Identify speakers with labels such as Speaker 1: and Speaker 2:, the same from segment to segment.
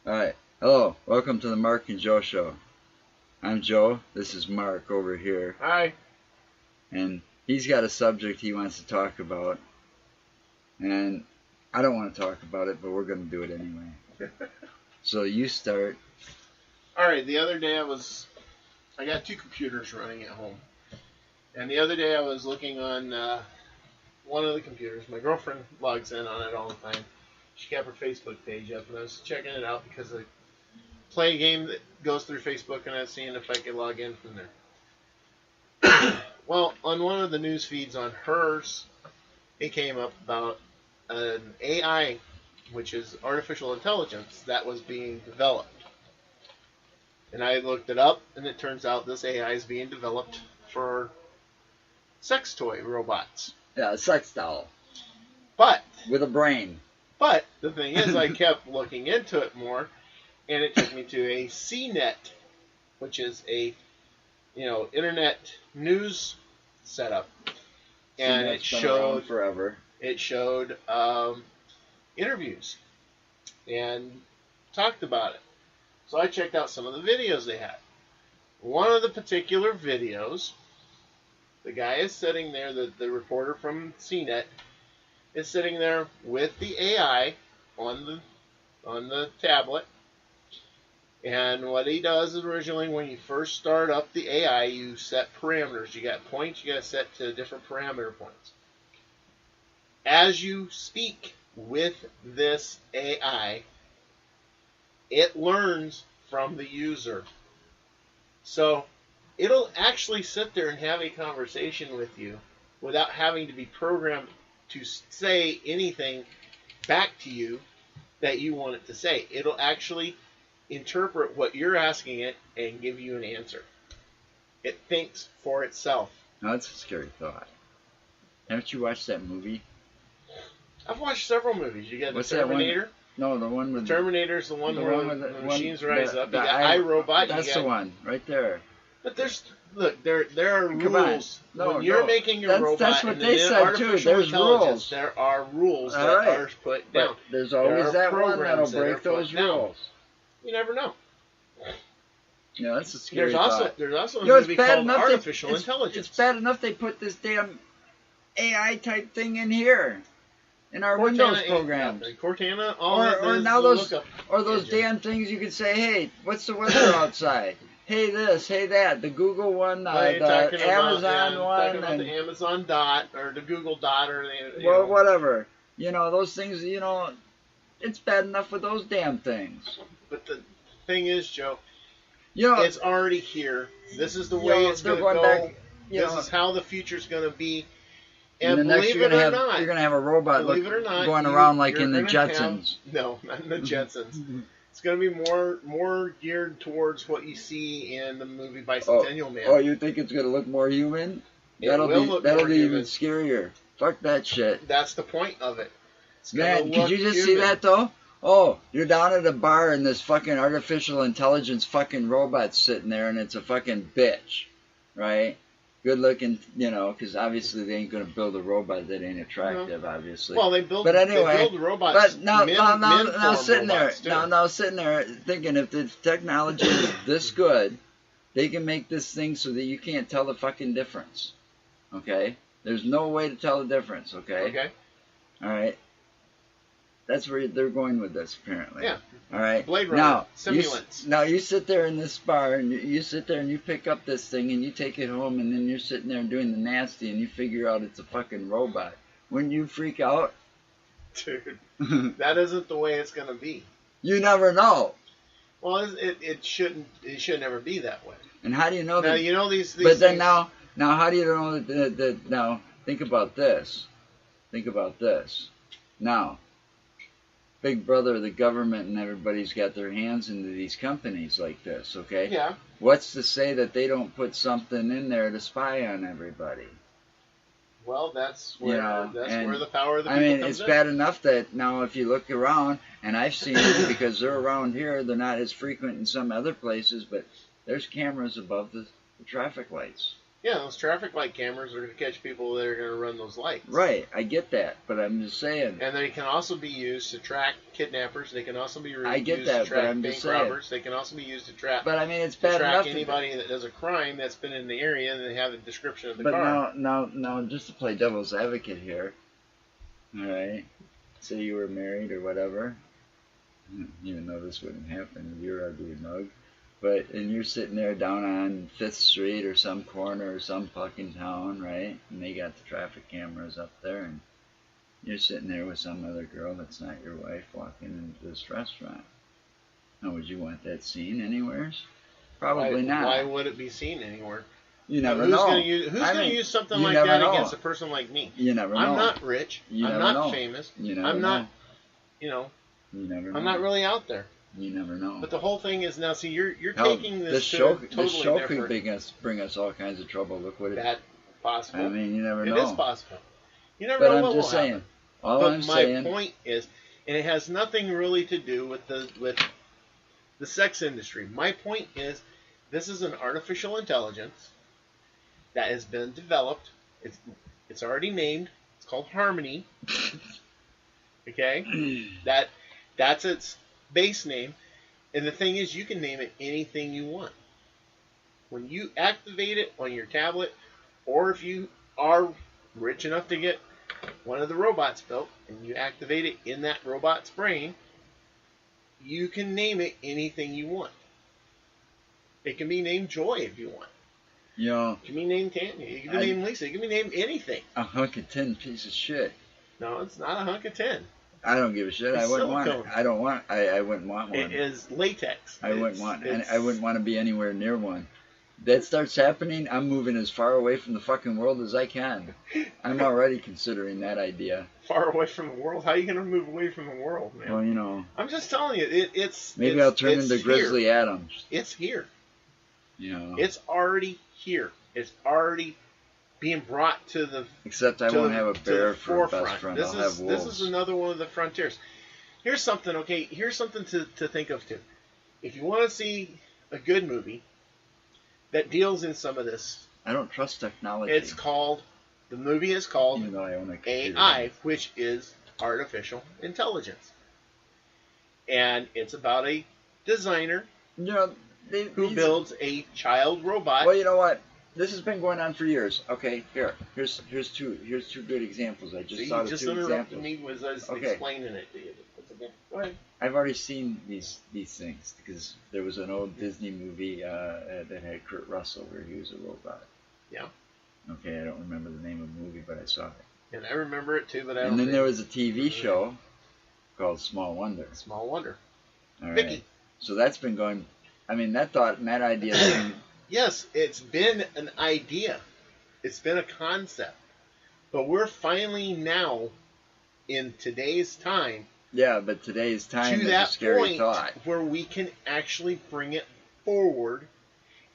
Speaker 1: Alright, hello, welcome to the Mark and Joe Show. I'm Joe, this is Mark over here.
Speaker 2: Hi.
Speaker 1: And he's got a subject he wants to talk about. And I don't want to talk about it, but we're going to do it anyway. So you start.
Speaker 2: Alright, the other day I got two computers running at home. And the other day I was looking on one of the computers. My girlfriend logs in on it all the time. She kept her Facebook page up, and I was checking it out because I play a game that goes through Facebook, and I was seeing if I could log in from there. Well, on one of the news feeds on hers, it came up about an AI, which is artificial intelligence, that was being developed. And I looked it up, and it turns out this AI is being developed for sex toy robots.
Speaker 1: Yeah, a sex doll.
Speaker 2: But
Speaker 1: with a brain.
Speaker 2: But the thing is, I kept looking into it more, and it took me to a CNET, which is a, internet news setup, and it showed
Speaker 1: forever.
Speaker 2: It showed interviews and talked about it. So I checked out some of the videos they had. One of the particular videos, the guy is sitting there, the reporter from CNET is sitting there with the AI on the tablet, and what he does is originally when you first start up the AI, you set parameters. You got points, you got to set to different parameter points. As you speak with this AI, it learns from the user. So it'll actually sit there and have a conversation with you without having to be programmed to say anything back to you that you want it to say. It'll actually interpret what you're asking it and give you an answer. It thinks for itself.
Speaker 1: Now that's a scary thought. Haven't you watched that movie?
Speaker 2: I've watched several movies. You got
Speaker 1: What's
Speaker 2: the Terminator.
Speaker 1: That one? No, the one with
Speaker 2: the Terminator's the one where the machines rise up. You got iRobot.
Speaker 1: That's the one right there.
Speaker 2: But there are
Speaker 1: Come
Speaker 2: rules.
Speaker 1: No,
Speaker 2: when you're making your robot,
Speaker 1: that's what
Speaker 2: and
Speaker 1: they said too. There's rules.
Speaker 2: There are rules that are put down.
Speaker 1: But there's always that one that'll break those rules.
Speaker 2: You never know.
Speaker 1: Yeah, that's a scary thought.
Speaker 2: There's also a movie called Artificial Intelligence.
Speaker 1: It's bad enough they put this damn AI type thing in here. In our Windows programs.
Speaker 2: Cortana,
Speaker 1: those damn things you could say, hey, what's the weather outside? Hey this, hey that. The Google one, the Amazon one.
Speaker 2: Talking about the Amazon Dot, or the Google Dot, or the...
Speaker 1: whatever. Those things, it's bad enough with those damn things.
Speaker 2: But the thing is, Joe, it's already here. This is the way it's going to go.
Speaker 1: Back,
Speaker 2: this is how the future's going to be.
Speaker 1: And believe it or not, you're going to have a robot going around like in the Jetsons.
Speaker 2: No, not in the Jetsons. It's going to be more geared towards what you see in the movie Bicentennial Man.
Speaker 1: Oh, you think it's going to look more human? That'll be even scarier. Fuck that shit.
Speaker 2: That's the point of it.
Speaker 1: Man, could you just see that though? Oh, you're down at a bar and this fucking artificial intelligence fucking robot's sitting there and it's a fucking bitch, right? Good looking, because obviously they ain't going to build a robot that ain't attractive, obviously.
Speaker 2: Well, they build
Speaker 1: But
Speaker 2: robots.
Speaker 1: now sitting there thinking if the technology is this good, they can make this thing so that you can't tell the fucking difference. Okay? There's no way to tell the difference, okay?
Speaker 2: Okay.
Speaker 1: All right. That's where they're going with this, apparently.
Speaker 2: Yeah.
Speaker 1: All right.
Speaker 2: Blade Runner. Simulants.
Speaker 1: Now you sit there in this bar and you sit there and you pick up this thing and you take it home and then you're sitting there doing the nasty and you figure out it's a fucking robot. Wouldn't you freak out?
Speaker 2: Dude, that isn't the way it's going to be.
Speaker 1: You never know.
Speaker 2: Well, it shouldn't ever be that way.
Speaker 1: And how do you know that?
Speaker 2: Now, these
Speaker 1: But then
Speaker 2: things...
Speaker 1: now how do you know that now, think about this. Think about this. Now, Big Brother, the government, and everybody's got their hands into these companies like this, okay?
Speaker 2: Yeah.
Speaker 1: What's to say that they don't put something in there to spy on everybody?
Speaker 2: Well, that's where where the power of the people comes
Speaker 1: it's
Speaker 2: in.
Speaker 1: bad enough that now if you look around, and I've seen it because they're around here, they're not as frequent in some other places, but there's cameras above the traffic lights.
Speaker 2: Yeah, those traffic light cameras are going to catch people that are going to run those lights.
Speaker 1: Right, I get that, but I'm just saying.
Speaker 2: And they can also be used to track kidnappers. They can also be used
Speaker 1: that,
Speaker 2: to track
Speaker 1: but I'm
Speaker 2: bank
Speaker 1: just saying.
Speaker 2: robbers. They can also be used to trap.
Speaker 1: But I mean, it's bad enough
Speaker 2: anybody that does a crime that's been in the area and they have a description of the
Speaker 1: car.
Speaker 2: car.
Speaker 1: But now, just to play devil's advocate here, all right? Say you were married or whatever, even though this wouldn't happen, you're ugly mug. And you're sitting there down on 5th Street or some corner or some fucking town, right? And they got the traffic cameras up there, and you're sitting there with some other girl that's not your wife walking into this restaurant. Now, would you want that seen anywhere? Probably not.
Speaker 2: Why would it be seen anywhere?
Speaker 1: You never know.
Speaker 2: Who's going to use something like that against a person like me?
Speaker 1: You never know.
Speaker 2: I'm not rich. I'm not famous. I'm not,
Speaker 1: You never know.
Speaker 2: I'm not really out there.
Speaker 1: You never know.
Speaker 2: But the whole thing is now, see, you're taking this
Speaker 1: show.
Speaker 2: Totally
Speaker 1: this show
Speaker 2: different.
Speaker 1: could bring us all kinds of trouble. Look what
Speaker 2: That's possible.
Speaker 1: I mean, you never know.
Speaker 2: It is possible. You never know what will happen.
Speaker 1: But
Speaker 2: my point is, and it has nothing really to do with the sex industry. My point is, this is an artificial intelligence that has been developed. It's already named. It's called Harmony. Okay, that's its base name. And the thing is, you can name it anything you want. When you activate it on your tablet, or if you are rich enough to get one of the robots built, and you activate it in that robot's brain, you can name it anything you want. It can be named Joy if you want. It can be named Tanya. It can be named Lisa. It can be named anything.
Speaker 1: A hunk of tin piece of shit.
Speaker 2: No, it's not a hunk of tin.
Speaker 1: I don't give a shit. I wouldn't want it. I don't want. I wouldn't want one.
Speaker 2: It is latex.
Speaker 1: I wouldn't want. And I wouldn't want to be anywhere near one. That starts happening, I'm moving as far away from the fucking world as I can. I'm already considering that idea.
Speaker 2: Far away from the world? How are you going to move away from the world, man?
Speaker 1: Well,
Speaker 2: I'm just telling you, it's...
Speaker 1: Maybe I'll turn into Grizzly
Speaker 2: here.
Speaker 1: Adams.
Speaker 2: It's here. It's already here. It's already being brought to the...
Speaker 1: Except I won't have a bear for a best friend. I'll have wolves.
Speaker 2: This is another one of the frontiers. Here's something, okay? Here's something to think of, too. If you want to see a good movie that deals in some of this...
Speaker 1: I don't trust technology.
Speaker 2: The movie is called
Speaker 1: Even though I own a
Speaker 2: AI, which is artificial intelligence. And it's about a designer who builds a child robot.
Speaker 1: Well, you know what? This has been going on for years. Okay, here's two good examples. I just saw the two examples. You just interrupted me
Speaker 2: as I was explaining it to you. Go ahead.
Speaker 1: I've already seen these things because there was an old Disney movie that had Kurt Russell where he was a robot.
Speaker 2: Yeah.
Speaker 1: Okay, I don't remember the name of the movie, but I saw it.
Speaker 2: And I remember it too, but I don't.
Speaker 1: And then there was a TV show called Small Wonder.
Speaker 2: Small Wonder.
Speaker 1: All right.
Speaker 2: Vicky.
Speaker 1: So that's been going. I mean, that idea. Been,
Speaker 2: yes, it's been an idea. It's been a concept, but we're finally now, in today's time.
Speaker 1: Yeah, but today's time is a scary thought.
Speaker 2: Where we can actually bring it forward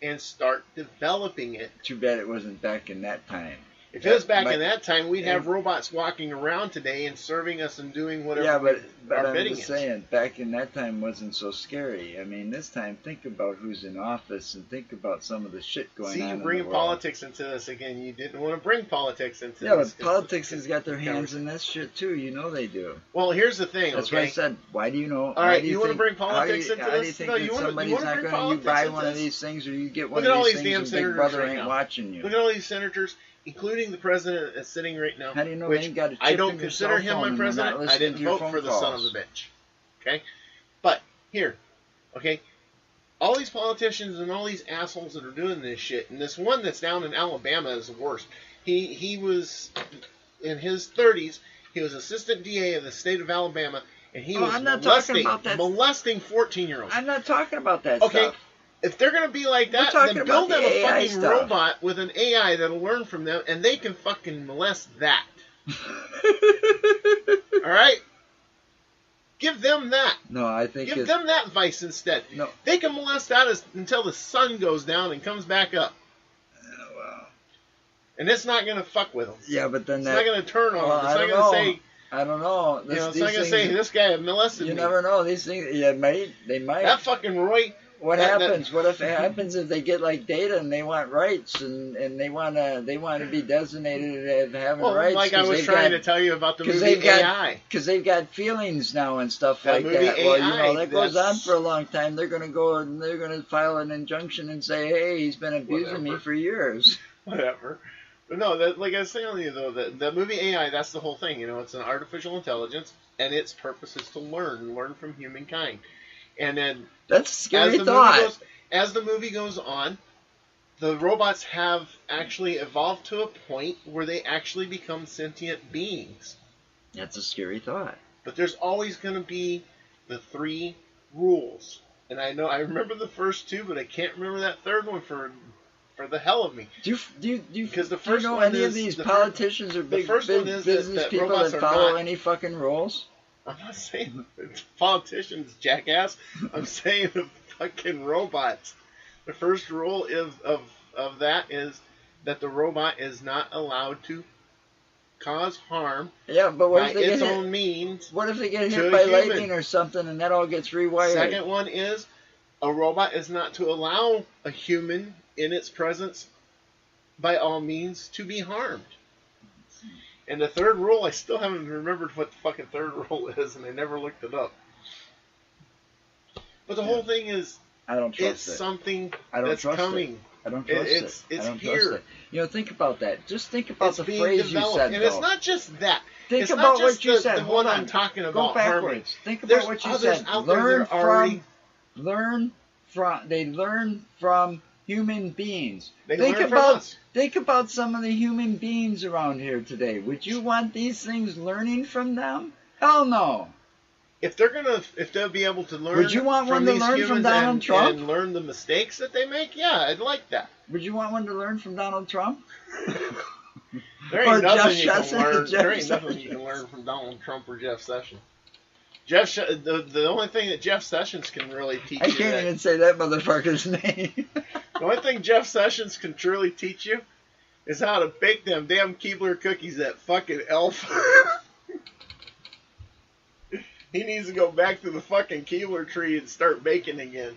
Speaker 2: and start developing it.
Speaker 1: Too bad it wasn't back in that time.
Speaker 2: If it was back in that time, we'd have robots walking around today and serving us and doing whatever our bidding is.
Speaker 1: I'm just saying, back in that time wasn't so scary. I mean, this time, think about who's in office and think about some of the shit going on.
Speaker 2: See, you're bringing politics into this again. You didn't want to bring politics into this.
Speaker 1: Yeah, but politics has got their hands in this shit too. You know they do.
Speaker 2: Well, here's the thing.
Speaker 1: That's why I said, why do you know?
Speaker 2: All right, you want to bring politics into this?
Speaker 1: How do you think that somebody's not going to, you buy one of these things or you get one of these things and Big Brother ain't watching you?
Speaker 2: Look at all these senators. Including the president that's sitting right now.
Speaker 1: How do you know they ain't got a chip
Speaker 2: I don't
Speaker 1: in your
Speaker 2: consider him my president. I didn't vote for the son of a bitch. Okay? But, here. Okay? All these politicians and all these assholes that are doing this shit, and this one that's down in Alabama is the worst. He was, in his 30s, he was assistant DA of the state of Alabama, and he was molesting 14-year-olds.
Speaker 1: I'm not talking about that stuff.
Speaker 2: If they're going to be like that, then build them a fucking robot with an AI that'll learn from them, and they can fucking molest that. All right? Give them that.
Speaker 1: No, I think
Speaker 2: Give them that vice instead.
Speaker 1: No.
Speaker 2: They can molest that until the sun goes down and comes back up.
Speaker 1: Well.
Speaker 2: And it's not going to fuck with them.
Speaker 1: Yeah, but then
Speaker 2: it's not going to turn on them. It's not going to say...
Speaker 1: I don't know.
Speaker 2: It's not going to say, this guy molested me.
Speaker 1: You never know. These things, they might.
Speaker 2: That fucking Roy...
Speaker 1: what happens? What if it happens if they get like data and they want rights and they want to be designated as having rights?
Speaker 2: Like I was trying to tell you about the movie AI.
Speaker 1: Because they've got feelings now and stuff like that. Well, you know, that goes on for a long time. They're going to go and they're going to file an injunction and say, hey, he's been abusing me for years.
Speaker 2: Whatever. But no, like I was saying to you, though, that movie AI, that's the whole thing. You know, it's an artificial intelligence, and its purpose is to learn from humankind. And then
Speaker 1: that's a scary thought.
Speaker 2: As the movie goes on, the robots have actually evolved to a point where they actually become sentient beings.
Speaker 1: That's a scary thought.
Speaker 2: But there's always going to be the 3 rules. And I remember the first 2, but I can't remember that third one for the hell of me.
Speaker 1: Do you know any of these politicians or big business people that follow any fucking rules?
Speaker 2: I'm not saying politicians, jackass. I'm saying the fucking robots. The first rule of that is that the robot is not allowed to cause harm by its own means.
Speaker 1: What if they get hit by lightning or something and that all gets rewired?
Speaker 2: Second one is a robot is not to allow a human in its presence by all means to be harmed. And the third rule, I still haven't remembered what the fucking third rule is, and I never looked it up. But the whole thing is,
Speaker 1: I don't trust
Speaker 2: it's something that's coming.
Speaker 1: I don't trust it.
Speaker 2: It's here.
Speaker 1: You know, think about that. Just think about the phrase you said,
Speaker 2: and it's not just that.
Speaker 1: Think about what you said.
Speaker 2: The one I'm talking about.
Speaker 1: Go backwards. Think about what you said. They learn from human beings. Think about some of the human beings around here today. Would you want these things learning from them? Hell no.
Speaker 2: If they'll be able to learn,
Speaker 1: would you want one to learn from Donald Trump
Speaker 2: and learn the mistakes that they make? Yeah, I'd like that.
Speaker 1: Would you want one to learn from Donald Trump?
Speaker 2: There ain't nothing you can learn from Donald Trump or Jeff Sessions. The only thing that Jeff Sessions can really teach you...
Speaker 1: I can't even say that motherfucker's name.
Speaker 2: The only thing Jeff Sessions can truly teach you is how to bake them damn Keebler cookies at fucking Elf. He needs to go back to the fucking Keebler tree and start baking again.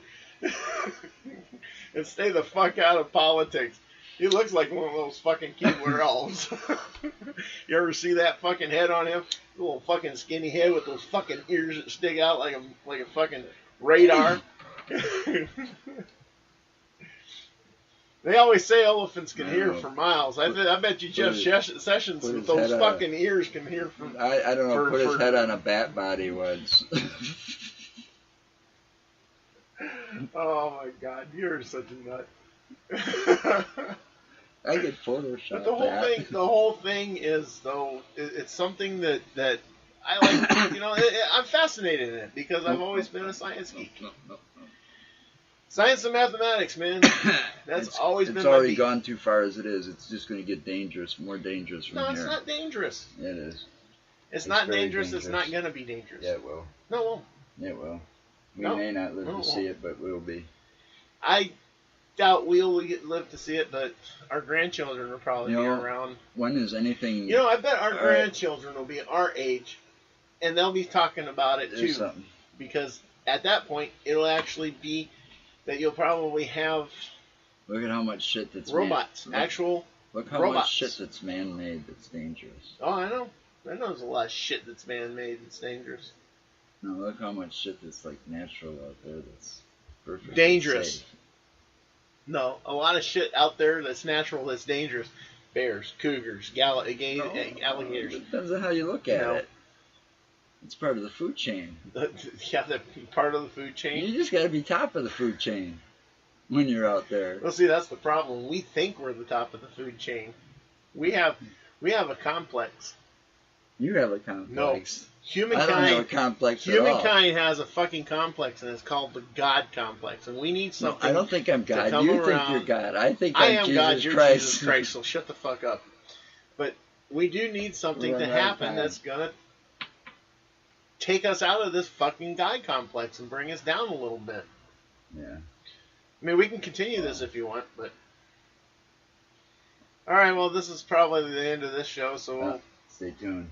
Speaker 2: And stay the fuck out of politics. He looks like one of those fucking Keebler elves. You ever see that fucking head on him? A little fucking skinny head with those fucking ears that stick out like a fucking radar. They always say elephants can hear for miles. I bet you Jeff Sessions with those fucking ears can hear from...
Speaker 1: I don't know, put his head on a bat body once.
Speaker 2: Oh my god, you're such a nut.
Speaker 1: I get photoshopped.
Speaker 2: But the whole thing is, though, it's something that I like, you know, I'm fascinated in it because I've always been a science geek. Science and mathematics, man. That's always been my beat.
Speaker 1: It's already gone too far as it is. It's just going to get dangerous, more dangerous from here.
Speaker 2: No, it's not dangerous.
Speaker 1: Yeah, it is.
Speaker 2: It's not dangerous. It's not going to be dangerous.
Speaker 1: Yeah, it will.
Speaker 2: No, it won't.
Speaker 1: Yeah, it will. We may not live to see it, but we'll be.
Speaker 2: I doubt we'll live to see it, but our grandchildren will probably be around.
Speaker 1: When is anything...
Speaker 2: You know, I bet our grandchildren will be our age, and they'll be talking about it too.
Speaker 1: Something.
Speaker 2: Because at that point, it'll actually be that you'll probably have...
Speaker 1: Look at how much shit that's
Speaker 2: robots. Actual
Speaker 1: Look how much shit that's man-made that's dangerous.
Speaker 2: Oh, I know. I know there's a lot of shit that's man-made that's dangerous.
Speaker 1: No, look how much shit that's like natural out there that's perfect.
Speaker 2: Dangerous. No, a lot of shit out there that's natural that's dangerous. Bears, cougars, alligators.
Speaker 1: It depends on how you look at it. It's part of the food chain.
Speaker 2: Yeah, they're part of the food chain.
Speaker 1: You just got to be top of the food chain when you're out there.
Speaker 2: Well, see, that's the problem. We think we're the top of the food chain. We have a complex.
Speaker 1: You have a complex.
Speaker 2: No. Humankind,
Speaker 1: I don't have a complex at all.
Speaker 2: Humankind has a fucking complex, and it's called the God complex. And we need something.
Speaker 1: No, I don't think I'm God. You think you're God. I think
Speaker 2: I
Speaker 1: am
Speaker 2: Jesus
Speaker 1: God.
Speaker 2: You're
Speaker 1: Christ.
Speaker 2: Jesus Christ. So shut the fuck up. But we do need something to happen that's gonna take us out of this fucking God complex and bring us down a little bit.
Speaker 1: Yeah.
Speaker 2: I mean, we can continue this if you want, but all right. Well, this is probably the end of this show, so we'll
Speaker 1: stay tuned.